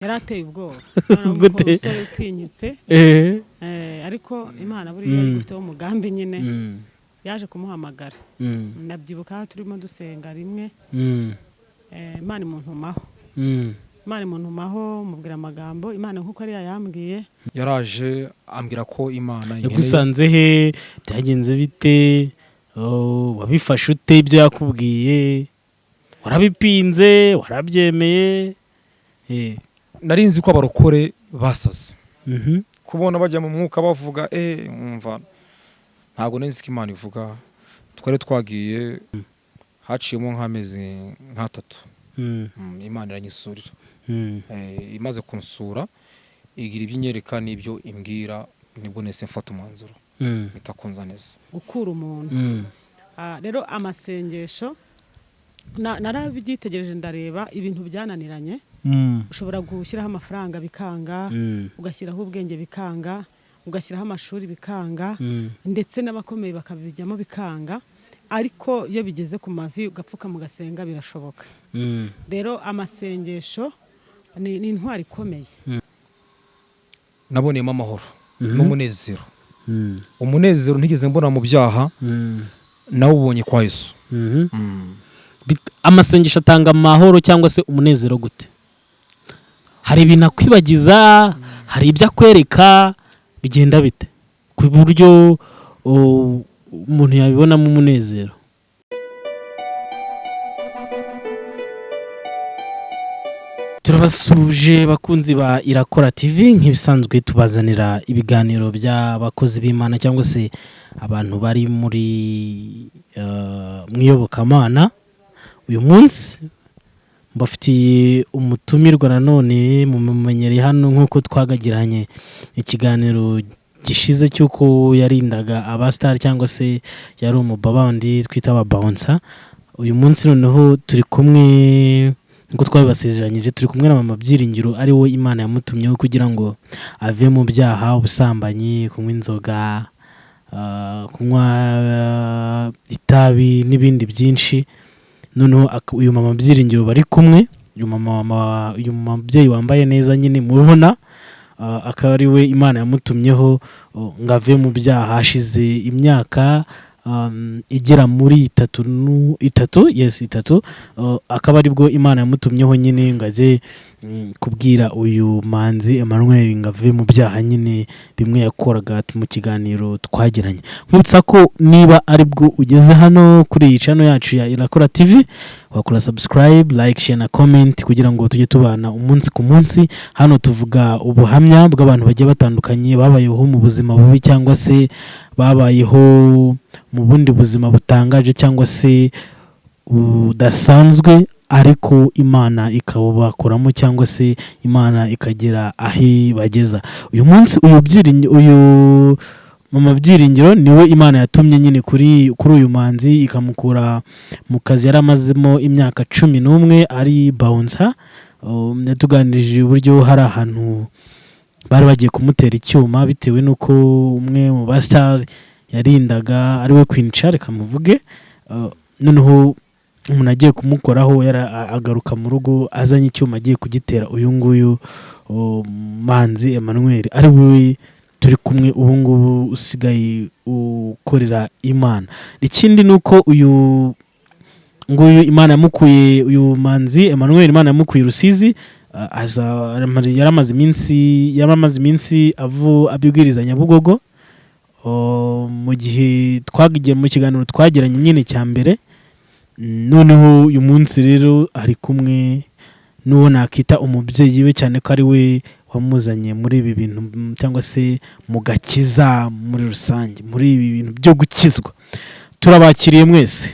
yarateye ubwoba gute umusore utinyitse ariko Imana buri yari gufite umugambi nyine yaje kumuhamagara ndabyibuka turimo dusenga rimwe Imana imuntumaho Imana imuntumaho mubwira amagambo Imana nkuko ari yambwiye yaraje ambwira ko Imana yagusanze he byagenze bite wabifashe ute ibyo yakubwiye warabipinze warabyemeye narinzi ko abarokore basaze kubona bajya mu mwuka bavuga umva ntago nenzi ko Imana ivuga twari twagiye haciyemo nk'amezi nk'atatu Imana iranyisurira imaze kunsura igira iby'inyereka n'ibyo imbwira nibwo nese mfata umwanzuro bitakunza neza gukura umuntu rero amasengesho narabyitegereje ndareba ibintu byananiranye ushobora gushyiraho amafaranga bikanga ugashyiraho ubwenge bikanga ugashyiraho amashuri bikanga ndetse n'abakomeye bakabijyamo bikanga ariko iyo bigeze ku mavi ugapfuka mu gasenga birashoboka rero amasengesho ni intwari ikomeye naboneyemo amahoro n'umunezero umunezero ntigeze mbona mu byaha nawe ubonye kwa Yesu amasengesho atanga amahoro cyangwa se umunezero gute hari ibintu akwibagiza hari ibyo akwereka bigenda bite ku buryo umuntu yabibonamo umunezero turabasuje bakunzi ba Irakora TV nk'ibisanzwe tubazanira ibiganiro by'abakozi b'Imana cyangwa se abantu bari muri mwiyobokamana uyu munsi mbafitiye umutumirwa nanone mumenyereye hano nk'uko twagagiranye ikiganiro gishize cy'uko yarindaga abastar cyangwa se yari umubabandi twita ababouncer uyu munsi noneho turi kumwe ngo twabibasezeranyije turi kumwe na mama Byiringiro ari we Imana yamutumyeho kugira ngo ave mu byaha ubusambanyi kunywa inzoga kunywa itabi n'ibindi byinshi noneho uyu mama Byiringiro bari kumwe uyu mubyeyi wambaye neza nyine mubona akaba ari we Imana yamutumyeho ngo ave mu byaha hashize imyaka igera muri itatu akaba aribwo Imana yamutumyeho nyine ngo aze kubwira uyu manzi Emmanuel ngo ave mu byaha nyine bimwe yakoraga mu kiganiro twagiranye nkubutsa ko niba aribwo ugeze hano kuri iyi channel yacu ya Irakora TV wakora subscribe like share na comment kugira ngo tujye tubana umunsi ku munsi hano tuvuga ubuhamya bw'abantu bagiye batandukanye babayeho mu buzima bubi cyangwa se babayeho mu bundi buzima butangaje cyangwa se udasanzwe ariko Imana ikabakoramo cyangwa se Imana ikagera ahi bageza uyu munsi uyu mama Byiringiro niwe Imana yatumye nyine kuri uyu manzi ikamukura mu kazi yaramazemo imyaka 11 ari bouncer natuganirije uburyo hari ahantu bari bagiye kumutera icyuma bitewe nuko umwe mu bastar yarindaga ari we Queen Charles kamuvuge noneho umuntu agiye kumukoraho agaruka mu rugo azanye icyuma agiye kugitera uyu nguyu manzi Emmanuel ari we turi kumwe ubu ngubu usigaye ukorera Imana ikindi nuko uyu Imana yamukuye uyu manzi Emmanuel Imana yamukuye Rusizi yaramaze iminsi abibwiriza Nyabugogo mu gihe twagiye mu kiganiro twagiranye nyine cya mbere noneho uyu munsi rero ari kumwe n'uwo nakita umubyeyi we cyane ko ari we wamuzanye muri ibi bintu cyangwa se mu gakiza muri rusange muri ibi bintu byo gukizwa turabakiriye mwese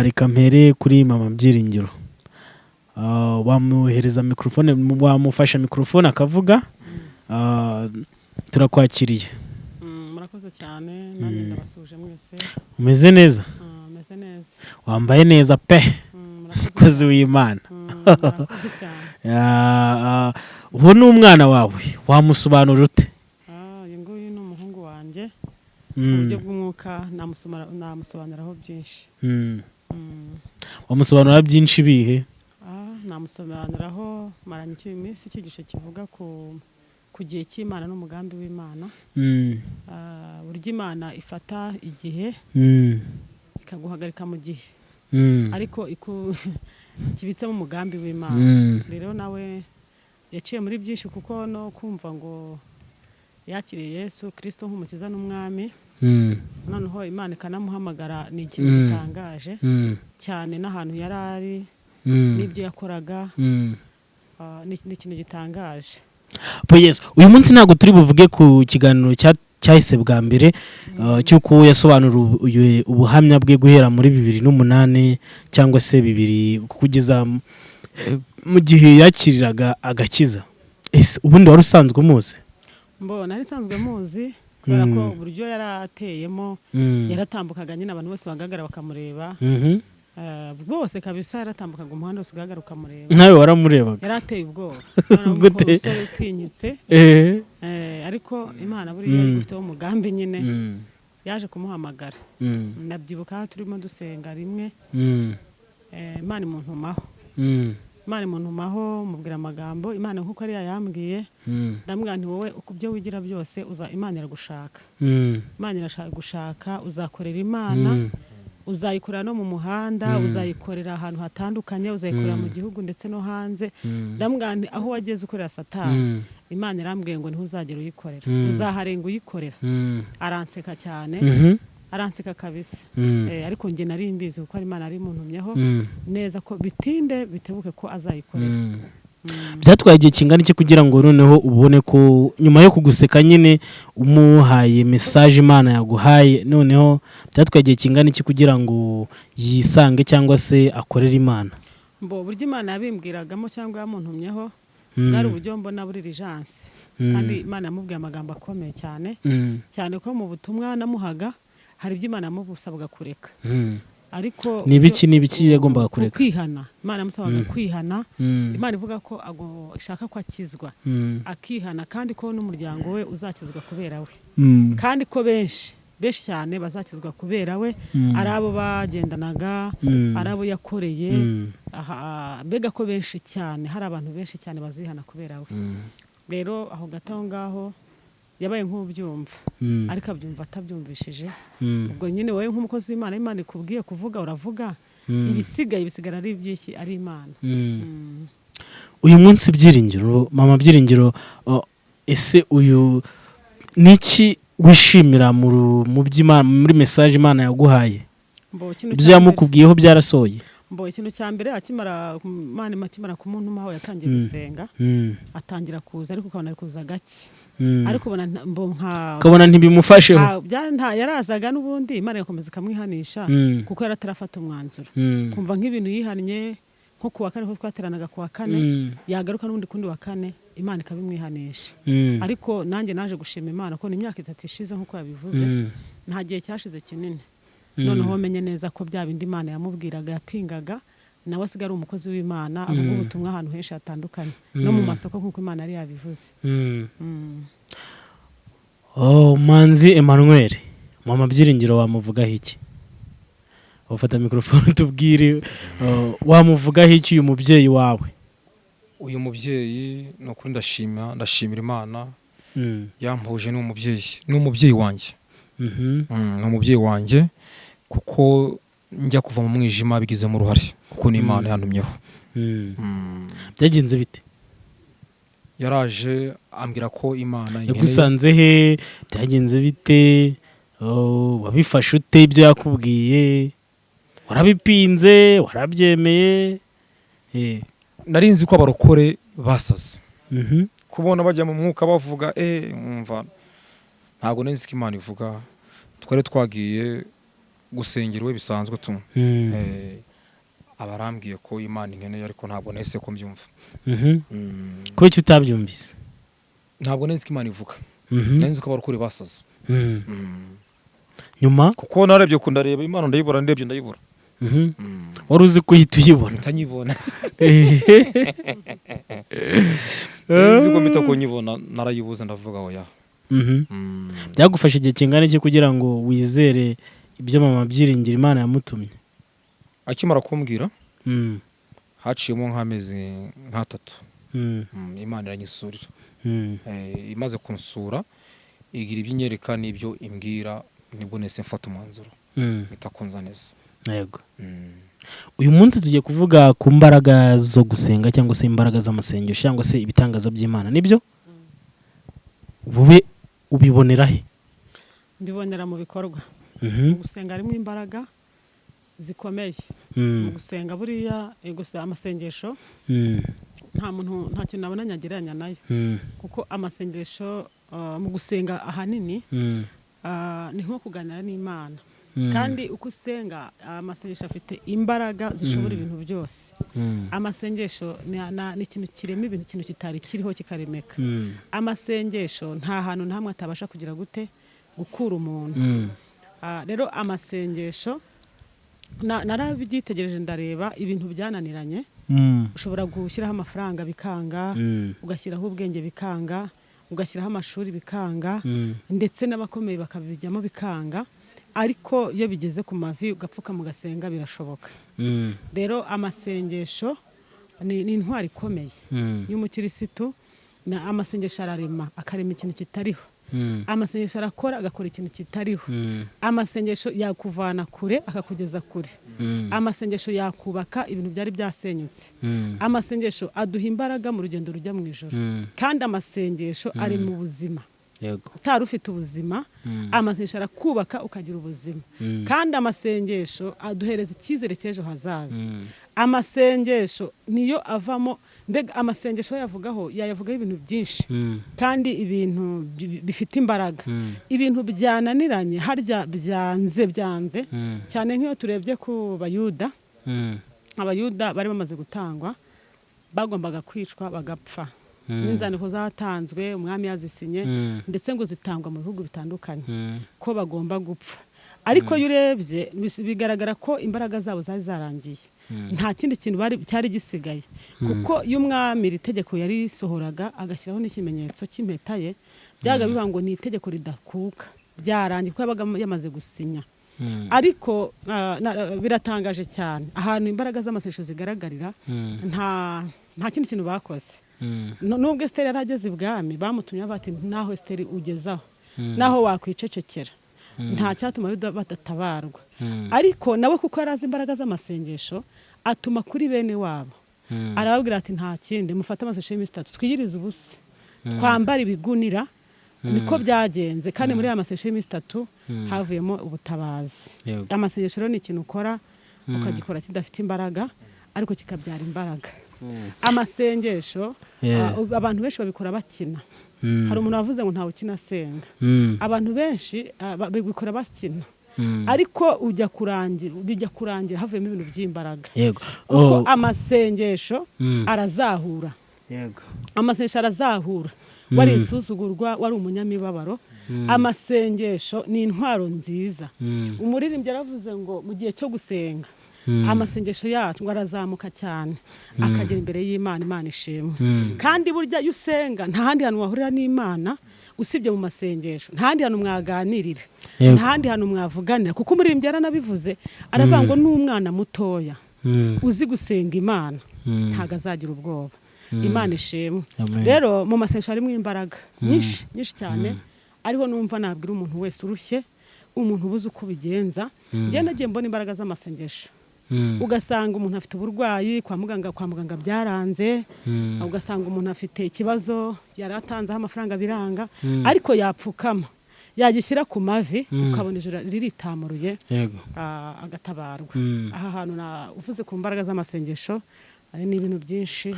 reka mpere kuri mama Byiringiro wamuhereza mikrofone wamufasha mikrofone akavuga turakwakiriye murakoze cyane nanjye ndabasuje mwese umeze neza meze neza wambaye neza pe kozi w'Imana murakoze cyane uwo ni umwana wawe wamusobanura ute uyu nguyu ni umuhungu wanjye mu buryo bw'umwuka namusobanuraho byinshi wamusobanura byinshi bihe namusobanuraho maranye iminsi icyigisho kivuga ku gihe cy'Imana n'umugambi w'Imana. Burya Imana ifata igihe ikaguhagarika mu gihe, ariko kibitsemo umugambi w'Imana. Rero nawe yaciye muri byinshi, kuko no kumva ngo yakiriye Yesu Kristo nk'umukiza n'umwami, noneho Imana ikanamuhamagara, ni ikintu gitangaje cyane, n'ahantu yari ari n'ibyo yakoraga, ni ikintu gitangaje. Yes, uyu munsi ntabwo turi buvuge ku kiganiro cyahise bwa mbere cy'uko yasobanura ubuhamya bwe guhera muri 2008 cyangwa se 2000 kugeza mu gihe yakiriraga agakiza. Ubundi wari usanzwe umuzi? Nari nsanzwe muzi, kubera ko uburyo yarateyemo yaratambukaga nyine abantu bose bagagara bakamureba, bose kabisa yaratambukaga umuhanda wose ugagara ukamureba. Nawe waramurebaga? Yarateye ubwoba, gute utinyitse, ariko Imana buriya igufiteho umugambi nyine, yaje kumuhamagara. Ndabyibuka turimo dusenga rimwe, Imana imuntumaho, Imana imuntumaho, mubwira amagambo. Imana nkuko ari yambwiye, ndamubwira nti wowe uko byo wigira byose Imana iragushaka, Imana irashaka gushaka, uzakorera Imana, uzayikorera no mu muhanda, uzayikorera ahantu hatandukanye, uzayikorera mu gihugu ndetse no hanze. Ndamubwira nti aho wageze ukorera Satani, Imana irambwiye ngo niho uzagera uyikorera, uzaharenga uyikorera. Aranseka cyane, aranseka kabisa, ariko njye nari mbizi kuko Imana ari muntumyeho neza ko bitinde bitebuke ko azayikorera. Byatwaye igihe kingana iki kugira ngo noneho ubone ko nyuma yo kuguseka nyine umuhaye message Imana yaguhaye, noneho byatwaye igihe kingana iki kugira ngo yisange cyangwa se akorere Imana? Burya Imana yabimbwiragamo cyangwa yamuntumyeho, bwari uburyo mbona buri urgence, kandi Imana yamubwiye amagambo akomeye cyane cyane ko mu butumwa namuhaga hari ibyo Imana yamusabaga kureka, ariko nibiki yagombaga kureka? Kwihana. Imana yamusabaga kwihana. Imana ivuga ko ishaka ko akizwa, akihana, kandi ko n'umuryango we uzakizwa kubera we, kandi ko benshi cyane bazakizwa kubera we, ari abo bagendanaga, ari abo yakoreye, mbega ko benshi cyane, hari abantu benshi cyane bazihana kubera we. Rero aho gato ngaho yabaye nk'ubyumva, ariko abyumva atabyumvishije. Ubwo nyine wowe nk'umukozi w'Imana, Imana ikubwiye kuvuga uravuga, ibisigaye bisigara ari iby'iki, ari Imana. Uyu munsi Byiringiro, mama Byiringiro, ese uyu niki wishimira mu by'Imana, muri message Imana yaguhaye? Ibyo yamukubwiyeho byarasoye? Ikintu cya mbere akimara kumuntumaho yatangiye gusenga, atangira kuza, ariko ukabona ari kuza gake, ariko ukabona ntibimufasheho. Yarazaga n'ubundi Imana igakomeza ikamwihanisha, kuko yaratarafata umwanzuro. Kumva nk'ibintu yihannye nko kuwa kane, ko twateranaga kuwa kane, yagaruka n'ubundi kundi wa kane, Imana ikabimwihanisha. Ariko nanjye naje gushima Imana ko n'imyaka 3 ishize nkuko yabivuze, nta gihe cyashize kinini. Noneho menye neza ko bya bindi Imana yamubwiraga yapingaga, nawe asigara umukozi w'Imana, avuga ubutumwa ahantu henshi hatandukanye, no mu masoko nkuko Imana ari yabivuze. Manzi Emmanuel, mama Byiringiro wamuvugaho iki? Ufata microphone tubwire, wamuvugaho iki uyu mubyeyi wawe? Uyu mubyeyi no kuri ndashimira Imana yampuje n'umubyeyi wanjye. N'umubyeyi wanjye, kuko njya kuva mu mwijima bigizemo uruhare, kuko ni Imana yantumyeho. Byagenze bite? Yaraje ambwira ko Imana yagusanze he? Byagenze bite? Wabifashe ute ibyo yakubwiye? Warabipinze? Warabyemeye? Nari nzi ko abarokore basaze, kubona bajya mu mwuka bavuga umva, ntabwo nzi ko Imana ivuga. Twari twagiye gusengera we bisanzwe tu, abarambwiye ko Imana inkeneye, ariko ntabwo nese ko mbyumva. Ko icyo utabyumvise? Ntabwo nzi ko Imana ivuga, nzi ko abarokore basaze. Nyuma kuko narebye ko ndareba Imana ndayibura, ndayibura. Wari uzi ko uhita uyibona? Ntanyibona. Nzi ko mpita ko nyibona, narayibuze ndavuga oya. Byagufasha igihe kingana iki kugira ngo wizere ibyo mama Byiringiro Imana yamutumye? Akimara kumbwira haciyemo nk'amezi nk'atatu Imana iranyisurira imaze kunsura igira iby'inyereka n'ibyo imbwira nibwo nese mfata umwanzuro bitakunza neza. Yego. Uyu munsi tugiye kuvuga ku mbaraga zo gusenga cyangwa se imbaraga z'amasengesho cyangwa se ibitangaza by'Imana, nibyo? Wowe ubibonera he? Mbibonera mu bikorwa. Mu gusenga harimo imbaraga zikomeye. Mu gusenga buriya gusa amasengesho nta muntu nta kintu nabona nyagereranya nayo, kuko amasengesho mu gusenga ahanini ni nko kuganira n'Imana. Kandi uko usenga amasengesho afite imbaraga zishobora ibintu byose. Amasengesho ni ikintu kirema ibintu, ikintu kitari kiriho kikaremeka. Amasengesho nta hantu ntamwe atabasha kugira gute gukura umuntu. Rero amasengesho narabyitegereje ndareba ibintu byananiranye. Ushobora gushyiraho amafaranga bikanga, ugashyiraho ubwenge bikanga, ugashyiraho amashuri bikanga, ndetse n'abakomeye bakabijyamo bikanga, ariko iyo bigeze ku mavi ugapfuka mu gasenga birashoboka. Rero amasengesho ni intwari ikomeye y'umukirisitu. Amasengesho ararema, akarema ikintu kitariho. Amasengesho arakora, agakora ikintu kitariho. Amasengesho yakuvana kure akakugeza kure. Amasengesho yakubaka ibintu byari byasenyutse. Amasengesho aduha imbaraga mu rugendo rujya mu ijoro. Kandi amasengesho ari mu buzima. Utari ufite ubuzima, amasengesho arakubaka ukagira ubuzima. Kandi amasengesho aduhereza icyizere cy'ejo hazaza. Amasengesho niyo avamo, mbega amasengesho yavugaho ibintu byinshi, kandi ibintu bifite imbaraga. Ibintu byananiranye harya byanze cyane nk'iyo turebye ku Bayuda. Abayuda bari bamaze gutangwa, bagombaga kwicwa bagapfa. N'inzandiko zatanzwe umwami yazisinye, ndetse ngo zitangwa mu bihugu bitandukanye ko bagomba gupfa. Ariko iyo urebye bigaragara ko imbaraga zabo zari zarangiye, nta kindi kintu cyari gisigaye. Kuko iyo umwami iri tegeko yari risohoraga agashyiraho n'ikimenyetso cy'impeta ye, byaga bivuga ngo ni itegeko ridakuka, byarangiye kuko yabaga yamaze gusinya. Ariko biratangaje cyane ahantu imbaraga z'amasengesho zigaragarira, nta kindi kintu bakoze. Nubwo Esiteri yarageze ibwami, bamutumye bati naho Esiteri ugezaho, naho wakwicecekera, nta cyatuma badatabarwa. Ariko nawe kuko yarazi imbaraga z'amasengesho, atuma kuri bene wabo, arababwira ati nta kindi, mufate amasengesho y'iminsi 3 twiyirize ubusa, twambara ibigunira. Niko byagenze, kandi muri aya masengesho y'iminsi 3 havuyemo ubutabazi. Amasengesho rero ni ikintu ukora ukagikora kidafite imbaraga, ariko kikabyara imbaraga. Amasengesho abantu benshi babikora bakina. Hari umuntu wavuze ngo ntawe ukina asenga. Abantu benshi babikora bakina, ariko bijya kurangira havuyemo ibintu by'imbaraga. Kuko amasengesho arazahura. Amasengesho arazahura. Wari isuzugurwa, wari umunyamibabaro, amasengesho ni intwaro nziza. Umuririmbyi yaravuze ngo mu gihe cyo gusenga amasengesho yacu ngo arazamuka cyane, akagera imbere y'Imana, Imana ishimwe. Kandi burya iyo usenga nta handi hantu wahurira n'Imana usibye mu masengesho, nta handi hantu mwaganirira, nta handi hantu mwavuganira. Kuko umuririmbyi yaranabivuze, aravuga ngo n'umwana mutoya uzi gusenga Imana ntago azagira ubwoba. Imana ishimwe. Rero mu masengesho harimo imbaraga nyinshi cyane, ariho numva nabwira umuntu wese urushye, umuntu ubuze uko bigenza. Njye nagiye mbona imbaraga z'amasengesho. Ugasanga umuntu afite uburwayi kwa muganga byaranze, ugasanga umuntu afite ikibazo yaratanzeho amafaranga biranga, ariko yapfukama yagishyira ku mavi, ukabona ijoro riritamuruye, agatabarwa. Aha hantu uvuze ku mbaraga z'amasengesho ni ibintu byinshi.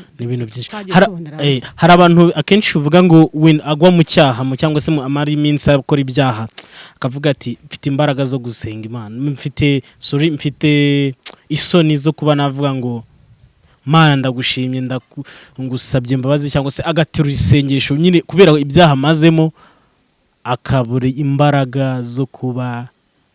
Hari abantu akenshi uvuga ngo agwa mu cyaha cyangwa se amara iminsi akora ibyaha, akavuga ati mfite imbaraga zo gusenga Imana, mfite isoni zo kuba navuga ngo Mana ndagushimye, ngusabye imbabazi, cyangwa se agaterura isengesho nyine kubera ibyaha amazemo, akabura imbaraga zo kuba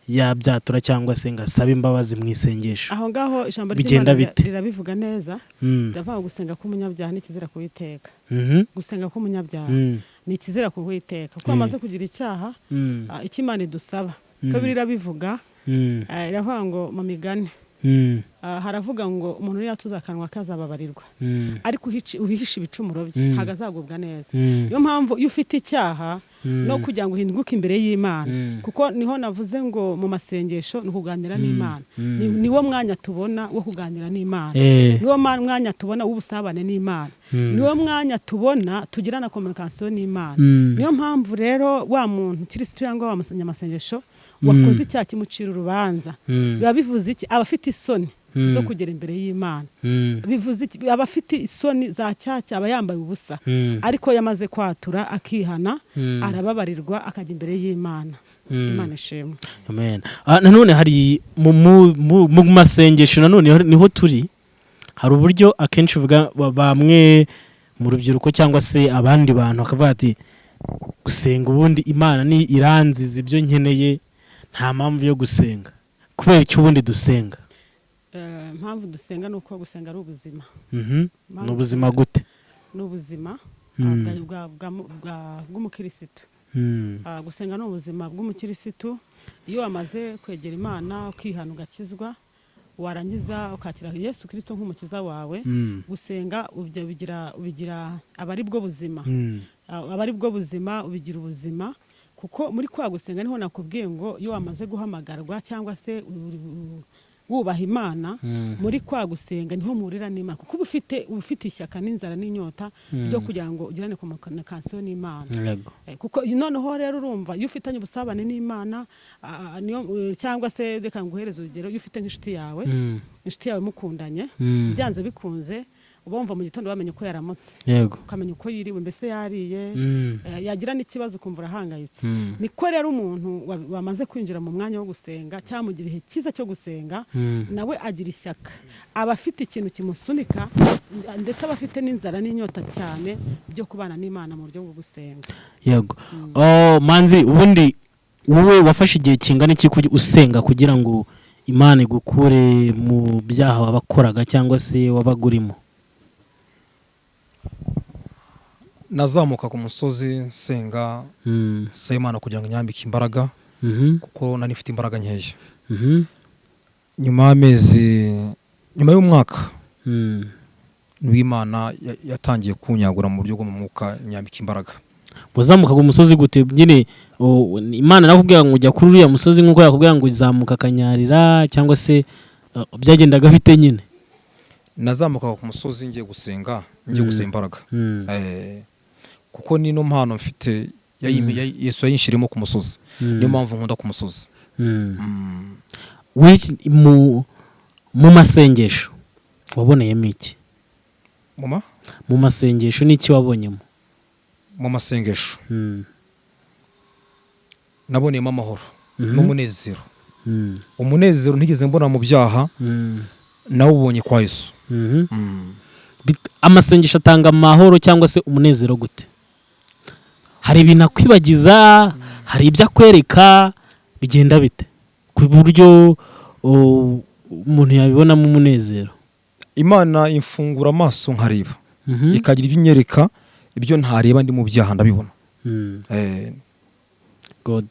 yabyatura cyangwa se ngasaba imbabazi mu isengesho. Aho ngaho ijambo ry'Imana rirabivuga neza. Riravuga gusenga k'umunyabyaha ni kizira kuwiteka. Gusenga k'umunyabyaha ni kizira kuwiteka, kuko amaze kugira icyaha icyo Imana idusaba. Ko birabivuga iravuga ngo mu Migani haravuga ngo umuntu yatuza akanwa kazababarirwa ariko uhihisha ibicumuro bye ntago azagubwa neza. Niyo mpamvu iyo ufite icyaha no kugira ngo uhinduke imbere y'Imana, kuko niho navuze ngo mu masengesho ni kuganira n'Imana, niwo mwanya tubona wo kuganira n'Imana, niwo mwanya tubona w'ubusabane n'Imana, niwo mwanya tubona tugira na communication n'Imana. Niyo mpamvu rero wa muntu Kristo cyangwa wa munyamasengesho wakoze icyaha kimucira urubanza, biba bivuze iki? Abafite isoni zo kugera imbere y'Imana, bivuze iki? Abafite isoni za cyacya, aba yambaye ubusa, ariko yamaze kwatura akihana, arababarirwa akajya imbere y'Imana. Imana ishimwe. Amen. Nanone hari mu masengesho nanone niho turi, hari uburyo akenshi uvuga bamwe mu rubyiruko cyangwa se abandi bantu bakavuga ati gusenga ubundi Imana ni iranziza ibyo nkeneye, nta mpamvu yo gusenga. Kubera icyo ubundi dusenga? Impamvu dusenga nuko gusenga ari ubuzima. Ni ubuzima gute? Ni ubuzima bw'umukirisitu. Gusenga ni ubuzima bw'umukirisitu. Iyo wamaze kwegera Imana ukihana ugakizwa, warangiza ukakira Yesu Kristo nk'umukiza wawe, gusenga ubigira abari bwo buzima, abari bwo buzima ubigira ubuzima. Kuko muri kwa gusenga niho nakubwiye ngo iyo wamaze guhamagarwa cyangwa se wubaha Imana, muri kwa gusenga niho murira n'Imana, kuko ufite ishyaka n'inzara n'inyota byo kugira ngo ugirane communication n'Imana. Kuko noneho rero urumva iyo ufitanye ubusabane n'Imana, cyangwa se reka nguhereze urugero, iyo ufite nk'inshuti yawe, inshuti yawe mukundanye, byanze bikunze uba wumva mu gitondo wamenye uko yaramutse, ukamenya uko yiriwe, mbese yariye, yagira n'ikibazo ukumva urahangayitse. Niko rero umuntu wamaze kwinjira mu mwanya wo gusenga cyangwa mu gihe cyiza cyo gusenga, nawe agira ishyaka, aba afite ikintu kimusunika, ndetse aba afite n'inzara n'inyota cyane byo kubana n'Imana mu buryo bwo gusenga. Yego. Manzi, ubundi wowe wafashe igihe kingana iki usenga kugira ngo Imana igukure mu byaha wabakoraga cyangwa se wabagurimo? Nazamuka ku musozi senga Imana kugira ngo nyambike imbaraga, kuko nari mfite imbaraga nkeya. Nyuma y'umwaka Imana yatangiye kunyagura mu buryo bwo mu mwuka, nyambika imbaraga. Wazamuka ku musozi gute? Nyine Imana nakubwira ngo ujya kuri uriya musozi nk'uko yakubwira ngo uzamuka akanyarira, cyangwa se byagendaga bite nyine? Nazamuka ku musozi ngiye gusenga, gusaba imbaraga. Kuko nino mpano mfite Yesu yayinshirimo ku musozi, niyo mpamvu nkunda ku musozi. Mu masengesho waboneyemo iki? Mu masengesho n'iki wabonyemo? Mu masengesho naboneyemo amahoro n'umunezero. Umunezero ntigeze mbona mu byaha, nawubonye kwa Yesu. Amasengesho atanga amahoro cyangwa se umunezero gute? Hari ibintu akwibagiza, hari ibyo akwereka, bigenda bite ku buryo umuntu yabibonamo umunezero? Imana imfungura amaso nkareba, ikagira ibyo inyereka, ibyo ntareba ndi mu byaha ndabibona. God.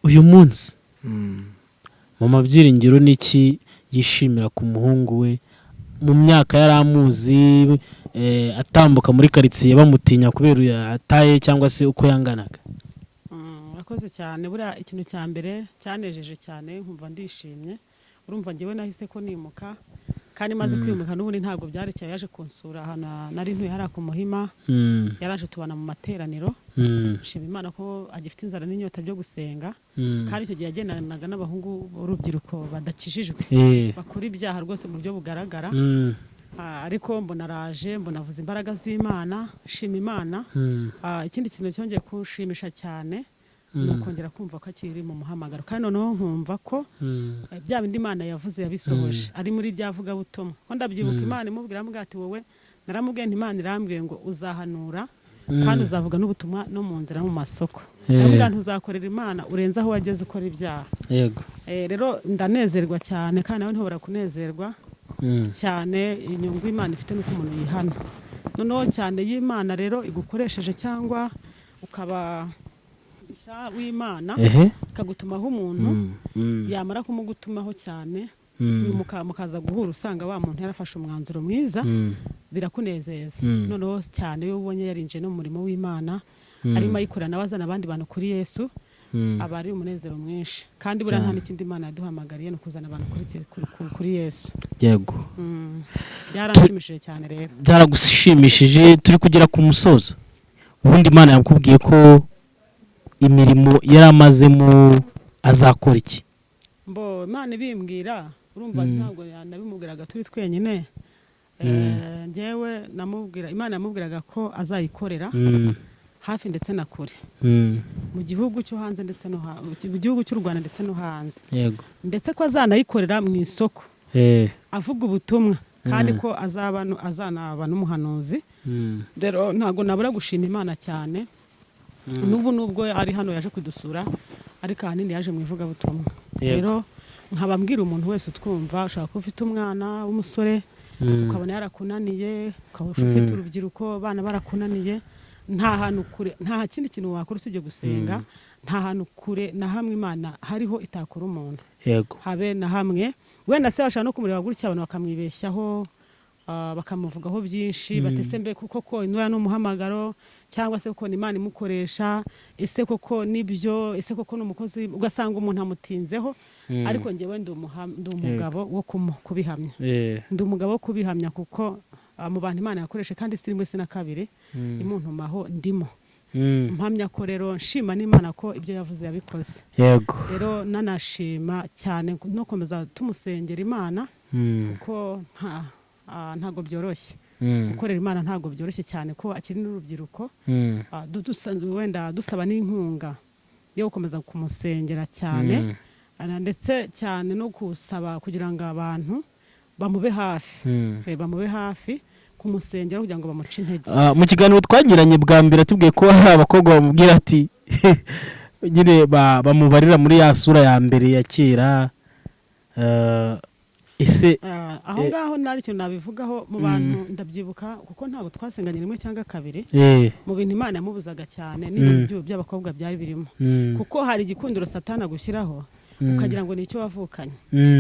Uyu munsi Mama Byiringiro niki yishimira ku muhungu we mu myaka yaramuzi, atambuka muri karitsiye bamutinya kubera yataye cyangwa se uko yanganaga? Urakoze cyane. Buriya ikintu cya mbere cyanejeje cyane, nkumva ndishimye. Urumva ngewe nahise ko nimuka, kandi maze kwimuka n'ubundi ntabwo byarekeye, yaje kunsura ahantu nari ntuye hariya ku Muhima, yaraje tubana mu materaniro. Nshima Imana ko agifite inzara n'inyota byo gusenga, kandi icyo gihe yagendanaga n'abahungu b'urubyiruko badakijijwe, bakora ibyaha rwose mu buryo bugaragara. Ariko mbona araje, mbona avuze imbaraga z'Imana, nshima Imana. Ikindi kintu cyongeye kushimisha cyane no kongera kumva ko akiri mu muhamagaro, kandi noneho nkumva ko bya bindi Imana yavuze yabisohoje, ari muri byavuga butumwa. Ko ndabyibuka Imana imubwira ati wowe, naramubwiye Imana irambwiye ngo uzahanura kandi uzavuga n'ubutumwa no mu nzira mu masoko. Ndavuga ntuzakorera Imana urenze aho wageze ukora ibyaha. Yego. Rero ndanezerwa cyane, kandi nawe ntihobora kunezerwa cyane inyungu Imana ifite nuko umuntu yihana. Noneho cyane y'Imana rero igukoresheje, cyangwa ukaba w'Imana ikagutumaho umuntu, yamara kumugutumaho cyane mukaza guhura usanga wa muntu yarafashe umwanzuro mwiza birakunezeza noneho cyane iyo ubonye yarinje no mu murimo w'Imana arimo ayikorera n'abazana abandi bantu kuri Yesu aba ari umunezero mwinshi kandi buriya nta n'ikindi Imana yaduhamagariye no kuzana abantu kuri Yesu. Yego. Byaranshimishije cyane rero. Byaragushimishije. Turi kugera ku musozo. Ubundi Imana yakubwiye ko imirimo yaramazemo azakora iki? Imana ibimbwira urumva ntabwo nabimubwiraga turi twenyine. Njyewe Imana yamubwiraga ko azayikorera hafi ndetse na kure mu gihugu cyo hanze ndetse no mu gihugu cy'u Rwanda ndetse no hanze. Yego. Ndetse ko azanayikorera mu isoko avuga ubutumwa kandi ko azanaba n'umuhanuzi. Rero ntabwo nabura gushima Imana cyane nubwo ari hano yaje kudusura ariko ahanini yaje mu ivugabutumwa. Rero nkabambwira umuntu wese utwumva ushaka ko ufite umwana w'umusore ukabona yarakunaniye ukaba ufite urubyiruko abana barakunaniye nta hantu kure nta kindi kintu wakora usibye gusenga nta hantu kure na hamwe Imana hariho itakora umuntu. Yego. Habe na hamwe wenda se bashaka no kumureba gutya abantu bakamwibeshyaho bakamuvugaho byinshi batese mbe kuko inura n'umuhamagaro cyangwa se kuko Imana imukoresha ese koko nibyo ese koko n'umukozi ugasanga umuntu amutinzeho ariko njyewe ndi umugabo wo kubihamya. Ndi umugabo wo kubihamya kuko mu bantu Imana yakoreshe kandi si rimwe si na kabiri imuntu maho ndimo mpamya ko rero nshima n'Imana ko ibyo yavuze yabikoze. Yego. Rero nanashima cyane no komeza tumusengera Imana kuko ntago byoroshye gukorera Imana ntago byoroshye cyane ko akiri n'urubyiruko wenda dusaba n'inkunga yo gukomeza kumusengera cyane ndetse cyane no gusaba kugira ngo abantu bamube hafi kumusengera kugira ngo bamuce intege. Mu kiganiro twagiranye bwa mbere tubwiye ko hari abakobwa bamubwira ati nyine bamubarira muri ya sura ya mbere ya kera ese aho ngaho nari ikintu nabivugaho mu bantu ndabyibuka kuko ntabwo twasenganye rimwe cyangwa kabiri mu bintu Imana yamubuzaga cyane n'ibintu by'abakobwa byari birimo kuko hari igikundiro Satani agushyiraho ukagira ngo ni icyo wavukanye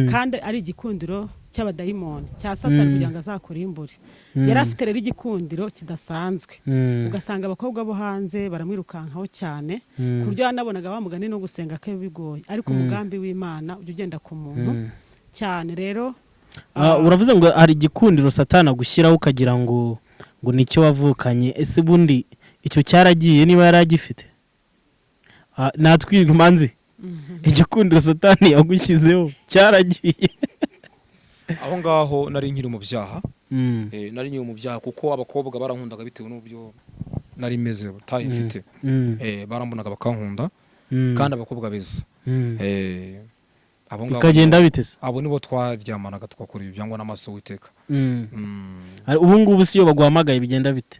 kandi ari igikundiro cy'abadayimoni cya Satani kugira ngo azakurimbure. Yari afite rero igikundiro kidasanzwe ugasanga abakobwa bo hanze baramwirukankaho cyane ku buryo yanabonaga bamugani no gusenga ke bigoye ariko umugambi w'Imana ujya ugenda ku muntu cyane. Rero uravuze ngo hari igikundiro Satani agushyiraho ukagira ngo nicyo wavukanye. Ese bundi icyo cyaragiye niba yaragifite natwirwe manzi igikundiro Satani yagushyizeho cyaragiye? Aho ngaho nari nkiri mu byaha nari nkiri mu byaha kuko abakobwa barankundaga bitewe n'ubyo nari meze tayi mfite barambonaga bakankunda kandi abakobwa beza bikagenda bitese abo nibo twaryamanaga twakora ibyangwa n'amaso witeka. Ubu ngubu si yo baguhamagaye bigenda bite?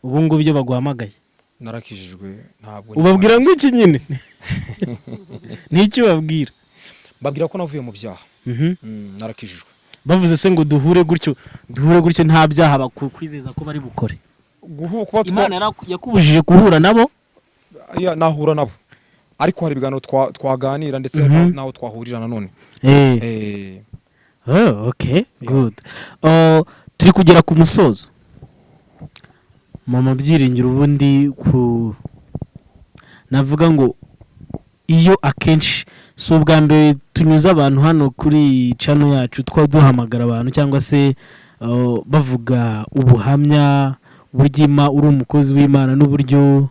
Ubu ngubu iyo baguhamagaye narakijijwe ntabwo ubabwira ngo iki nyine n'icyo ubabwira? Babwira ko navuye mu byaha narakijijwe. Bavuze se ngo duhure gutyo nta byaha bakwizeza ko bari bukore? Imana yakubujije guhura nabo? Nahura nabo ariko hari ibiganiro twaganira ndetse naho twahurira nanone. Okay, good. Turi kugera ku musozo. Mama Byiringiro ubundi navuga ngo iyo akenshi si ubwa mbere tunyuza abantu hano kuri channel yacu duhamagara abantu cyangwa se bavuga ubuhamya buryo uri umukozi w'Imana n'uburyo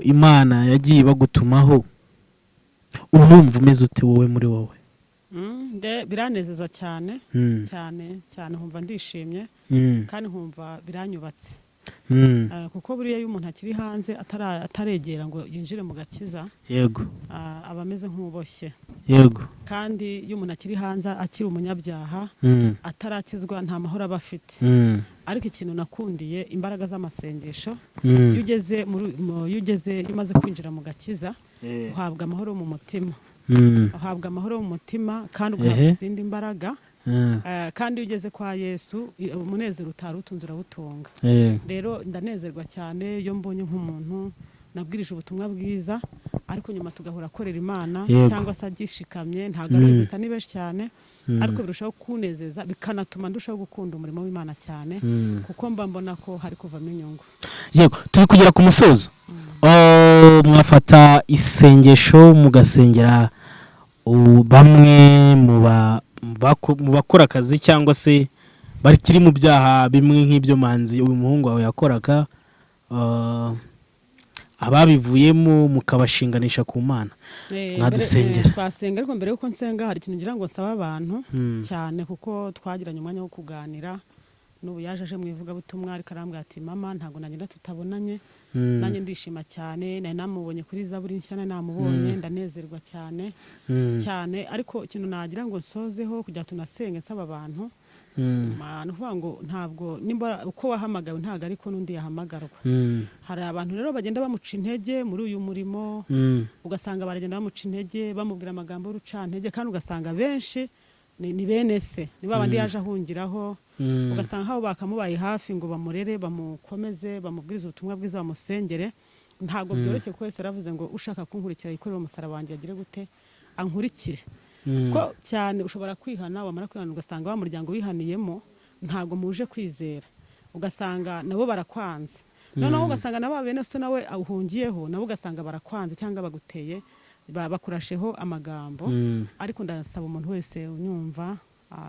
Imana yagiye bagutumaho. Urumva umeze ute wowe muri wowe? Biranezeza cyane nkumva ndishimye kandi nkumva biranyubatse kuko buriya iyo umuntu akiri hanze ataregera ngo yinjire mu gakiza yego aba ameze nk'uboshye. Yego. Kandi iyo umuntu akiri hanze akiri umunyabyaha atarakizwa nta mahoro aba afite. Ariko ikintu nakundiye imbaraga z'amasengesho iyo umaze kwinjira mu gakiza uhabwa amahoro mu mutima kandi ugahabwa izindi mbaraga kandi iyo ugeze kwa Yesu umunezero utari utunze urawutunga. Rero ndanezerwa cyane iyo mbonye nk'umuntu nabwirije ubutumwa bwiza ariko nyuma tugahura akorera Imana cyangwa se agishikamye ntago ari gusa ni benshi cyane ariko birushaho kunezeza bikanatuma ndushaho gukunda umurimo w'Imana cyane kuko mba mbona ko hari kuvamo inyungu. Yego turi kugera ku musozo. Mwafata isengesho mugasengera bamwe mu bakora akazi cyangwa se bakiri mu byaha bimwe nk'ibyo Manzi uyu muhungu wawe yakoraga, ababivuyemo mukabashinganisha ku Mana mwadusengera. Twasenga ariko mbere yuko nsenga hari ikintu ngira ngo nsaba abantu cyane kuko twagiranye umwanya wo kuganira n'ubu yaje mu ivugabutumwa ariko arambwira ati mama ntago nagenda tutabonanye, nanjye ndishima cyane nari namubonye kuri Zaburi nshya namubonye ndanezerwa cyane cyane, ariko ikintu nagira ngo nsozeho kugira tunasenge nsaba abantu nuvuga ngo ntabwo nimba uko wahamagawe ntago ariko nundi yahamagarwa. Hari abantu rero bagenda bamuca intege muri uyu murimo, ugasanga baragenda bamuca intege bamubwira amagambo y'urucantege, kandi ugasanga benshi ni bene se ni babandi yaje ahungiraho, ugasanga aho bakamubaye hafi ngo bamurere bamukomeze bamubwiriza ubutumwa bwiza bamusengere. Ntago byoroshye ko wese aravuze ngo ushaka kunkurikira yikorera umusaraba wanjye agire gute ankurikire, ko cyane ushobora kwihana wamara kwihana ugasanga wa muryango wihaniyemo ntago muje kwizera, ugasanga nabo barakwanze, noneho ugasanga nabo bene so nawe awuhungiyeho nabo ugasanga barakwanze cyangwa baguteye bakurasheho amagambo. Ariko ndasaba umuntu wese unyumva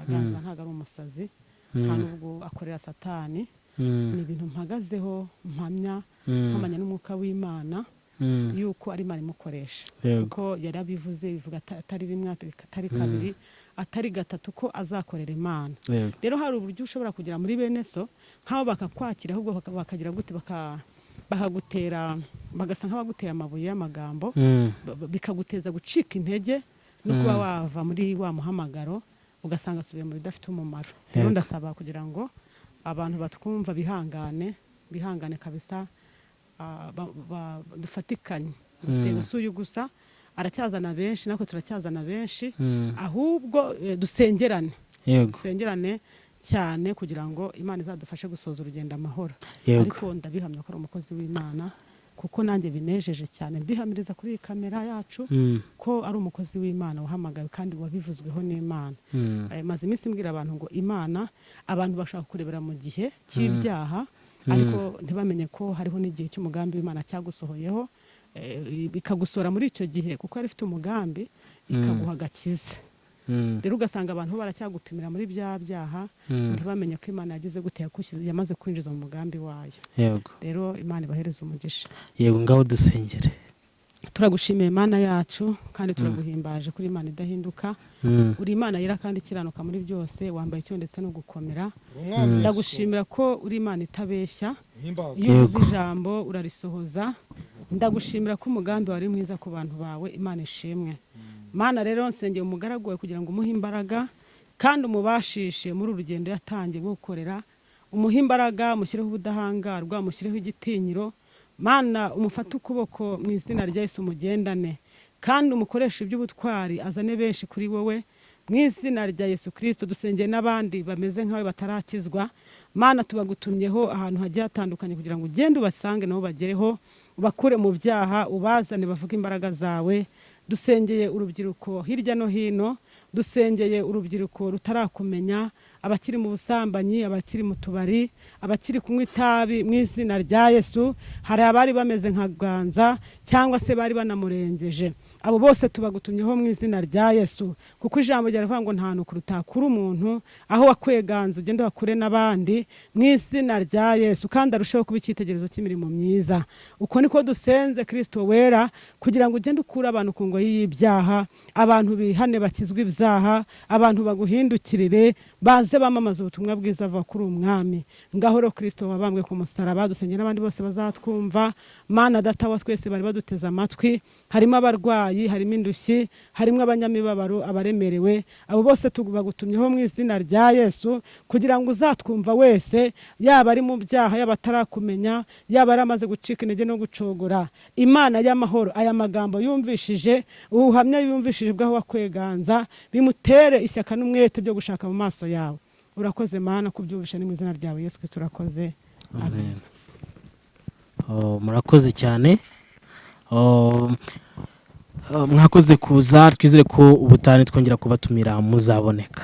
Ganza ntago ari umusazi, nta nubwo akorera Satani, ni ibintu mpagazeho mpamya mpamanya n'umwuka w'Imana yuko ari Imana imukoresha, kuko yarabivuze bivuga atari rimwe atari kabiri atari gatatu ko azakorera Imana. Rero hari uburyo ushobora kugira muri bene so nk'aho bakakwakira ahubwo bakagira gute bakagutera bagasa nk'abaguteye amabuye y'amagambo bikaguteza gucika intege no kuba wava muri wa muhamagaro ugasanga asubiye mu bidafite umumaro. Rero ndasaba kugira ngo abantu batwumva bihangane kabisa, dufatikanye gusenga suyu gusa aracyazana benshi natwe turacyazana benshi, ahubwo dusengerane cyane kugira ngo Imana izadufashe gusoza urugendo amahoro. Ariko ndabihamya ko ari umukozi w'Imana kuko nanjye binejeje cyane mbihamiriza kuri iyi kamera yacu ko ari umukozi w'Imana wahamagawe kandi wabivuzweho n'Imana. Maze iminsi mbwira abantu ngo Imana abantu bashaka kurebera mu gihe cy'ibyaha ariko ntibamenye ko hariho n'igihe cy'umugambi w'Imana cyagusohoyeho, bikagusora muri icyo gihe kuko ari ifite umugambi ikaguha agakiza. Rero ugasanga abantu baracyagupimira muri bya byaha ntibamenye ko Imana yagize gute yamaze kwinjiza mu mugambi wayo. Rero Imana ibahereza umugisha. Yego ngaho dusengere. Turagushimiye Imana yacu kandi turaguhimbaje kuri Imana idahinduka, uri Imana yera kandi ikiranuka muri byose, wambaye icyo ndetse no gukomera. Ndagushimira ko uri Imana itabeshya, iyo uvuze ijambo urarisohoza. Ndagushimira ko umugambi wari mwiza ku bantu bawe, Imana ishimwe. Mana rero nsengeye umugaragu wawe kugira ngo umuhe imbaraga kandi umubashishe muri urugendo yatangiye gukorera, umuhe imbaraga, mushyireho ubudahangarwa, mushyireho igitinyiro. Mana umufate ukuboko mu izina rya Yesu umugendane kandi umukoresha iby'ubutwari azane benshi kuri wowe mu izina rya Yesu Kristo. Dusengeye n'abandi bameze nkawe batarakizwa, Mana tubagutumyeho ahantu hagiye hatandukanye kugira ngo ugende ubasange nabo bagereho, ubakure mu byaha, ubazane bavuga imbaraga zawe. Dusengeye urubyiruko hirya no hino, dusengeye urubyiruko rutarakumenya, abakiri mu busambanyi, abakiri mu tubari, abakiri kunywa itabi, mu izina rya Yesu. Hari abari bameze nka Ganza cyangwa se bari banamurengeje, abo bose tubagutumyeho mu izina rya Yesu, kuko ijambo ryaravuga ngo nta nuko rutakura umuntu, aho wakuye Ganza ugende wakure n'abandi mu izina rya Yesu, kandi arusheho kuba icyitegererezo cy'imirimo myiza. Uko niko dusenze Kristo wera, kugira ngo ugende ukura abantu ku ngoyi y'ibyaha, abantu bihane bakizwe ibyaha, abantu baguhindukirire baze bamamaza ubutumwa bwiza ava kuri umwami. Ngahoro Kristo wabambwe ku musaraba, dusengera n'abandi bose bazatwumva. Mana data wa twese bari baduteza amatwi, harimo abarwayi, harimo indushyi, harimo abanyamibabaro, abaremerewe, abo bose tubagutumyeho mu izina rya Yesu, kugira ngo uzatwumva wese, yaba ari mu byaha, yaba atarakumenya, yaba aramaze gucika intege no gucogora. Imana y'amahoro, aya magambo yumvishije, ubuhamya yumvishije bwaho wakweganza, bimutere ishyaka n'umwete byo gushaka mu maso yawe. Urakoze Mana kubyumvisha ni mu izina ryawe Yesu Kristo urakoze. Amen. Murakoze cyane. mwakoze kuza, twizere ko ubutane twongera kubatumira muzaboneka.